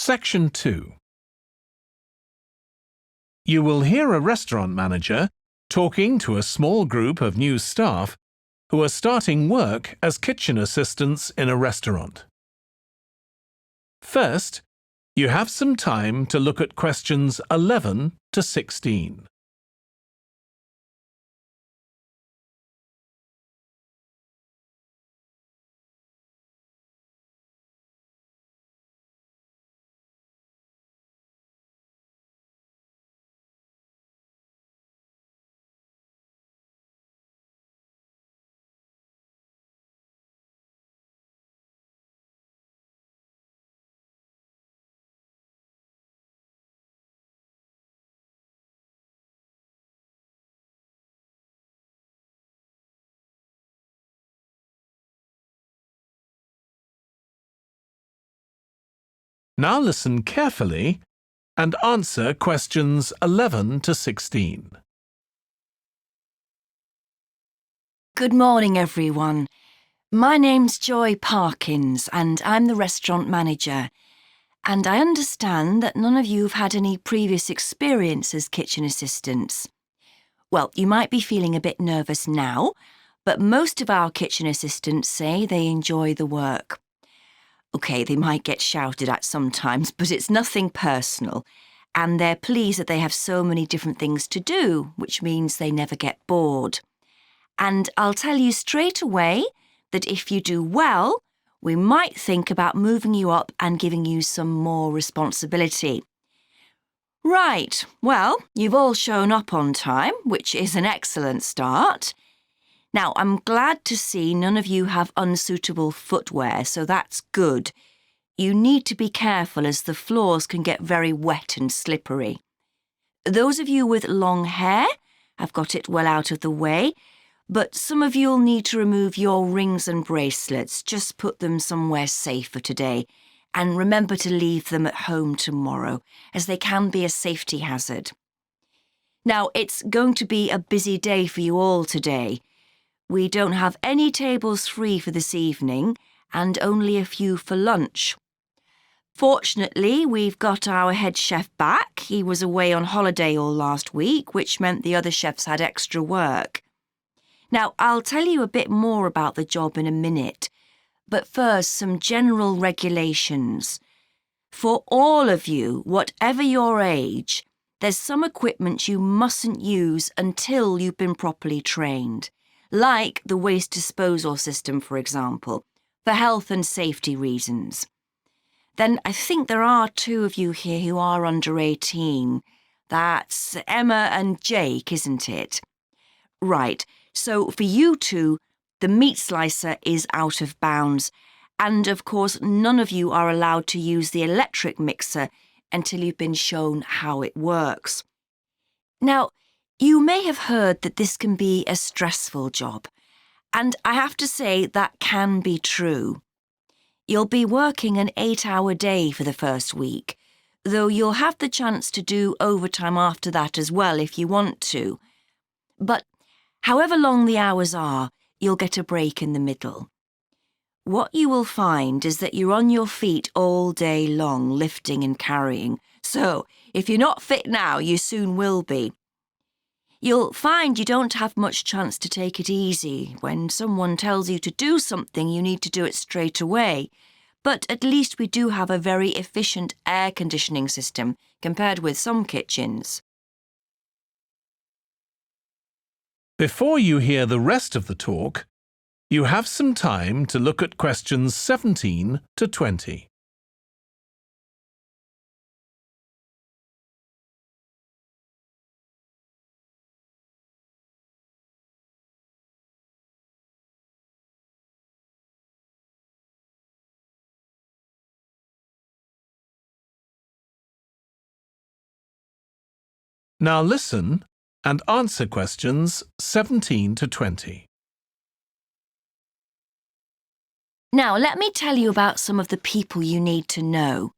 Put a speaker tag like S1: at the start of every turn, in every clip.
S1: Section 2. You will hear a restaurant manager talking to a small group of new staff who are starting work as kitchen assistants in a restaurant. First, you have some time to look at questions 11 to 16. Now listen carefully and answer questions 11 to 16.
S2: Good morning, everyone. My name's Joy Parkins and I'm the restaurant manager. And I understand that none of you have had any previous experience as kitchen assistants. Well, you might be feeling a bit nervous now, but most of our kitchen assistants say they enjoy the work. OK, they might get shouted at sometimes, but it's nothing personal. And they're pleased that they have so many different things to do, which means they never get bored. And I'll tell you straight away that if you do well, we might think about moving you up and giving you some more responsibility. Right, well, you've all shown up on time, which is an excellent start. Now, I'm glad to see none of you have unsuitable footwear, so that's good. You need to be careful as the floors can get very wet and slippery. Those of you with long hair have got it well out of the way, but some of you'll need to remove your rings and bracelets. Just put them somewhere safer today, and remember to leave them at home tomorrow, as they can be a safety hazard. Now, it's going to be a busy day for you all today. We don't have any tables free for this evening and only a few for lunch. Fortunately, we've got our head chef back. He was away on holiday all last week, which meant the other chefs had extra work. Now, I'll tell you a bit more about the job in a minute, but first some general regulations. For all of you, whatever your age, there's some equipment you mustn't use until you've been properly trained. Like the waste disposal system, for example, for health and safety reasons. Then I think there are two of you here who are under 18. That's Emma and Jake, isn't it? Right, so for you two, the meat slicer is out of bounds. And of course, none of you are allowed to use the electric mixer until you've been shown how it works. Now, you may have heard that this can be a stressful job, and I have to say that can be true. You'll be working an 8-hour day for the first week, though you'll have the chance to do overtime after that as well if you want to. But however long the hours are, you'll get a break in the middle. What you will find is that you're on your feet all day long, lifting and carrying, so if you're not fit now, you soon will be. You'll find you don't have much chance to take it easy. When someone tells you to do something, you need to do it straight away. But at least we do have a very efficient air conditioning system compared with some kitchens.
S1: Before you hear the rest of the talk, you have some time to look at questions 17 to 20. Now listen and answer questions 17 to 20.
S2: Now, let me tell you about some of the people you need to know.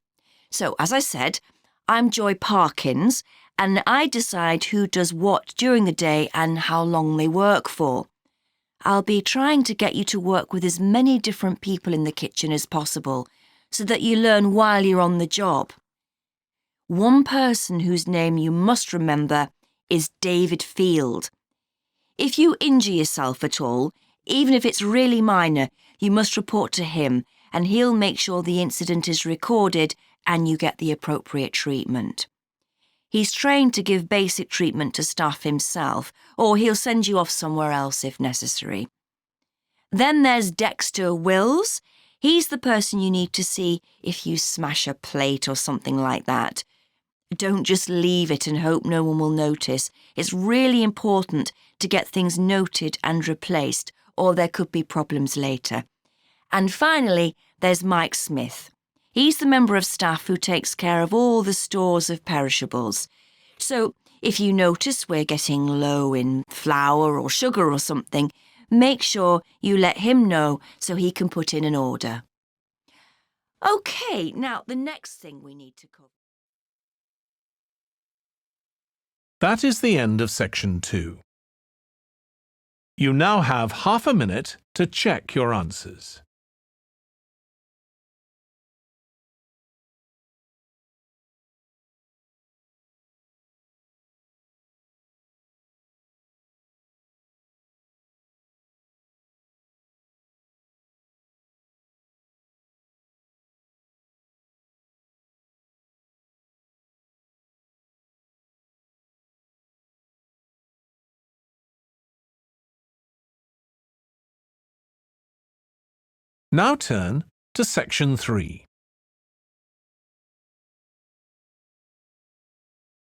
S2: So, as I said, I'm Joy Parkins, and I decide who does what during the day and how long they work for. I'll be trying to get you to work with as many different people in the kitchen as possible, so that you learn while you're on the job. One person whose name you must remember is David Field. If you injure yourself at all, even if it's really minor, you must report to him and he'll make sure the incident is recorded and you get the appropriate treatment. He's trained to give basic treatment to staff himself, or he'll send you off somewhere else if necessary. Then there's Dexter Wills. He's the person you need to see if you smash a plate or something like that. Don't just leave it and hope no one will notice. It's really important to get things noted and replaced, or there could be problems later. And finally, there's Mike Smith. He's the member of staff who takes care of all the stores of perishables. So if you notice we're getting low in flour or sugar or something, make sure you let him know so he can put in an order. OK, now the next thing we need to cover.
S1: That is the end of section 2. You now have half a minute to check your answers. Now turn to section 3.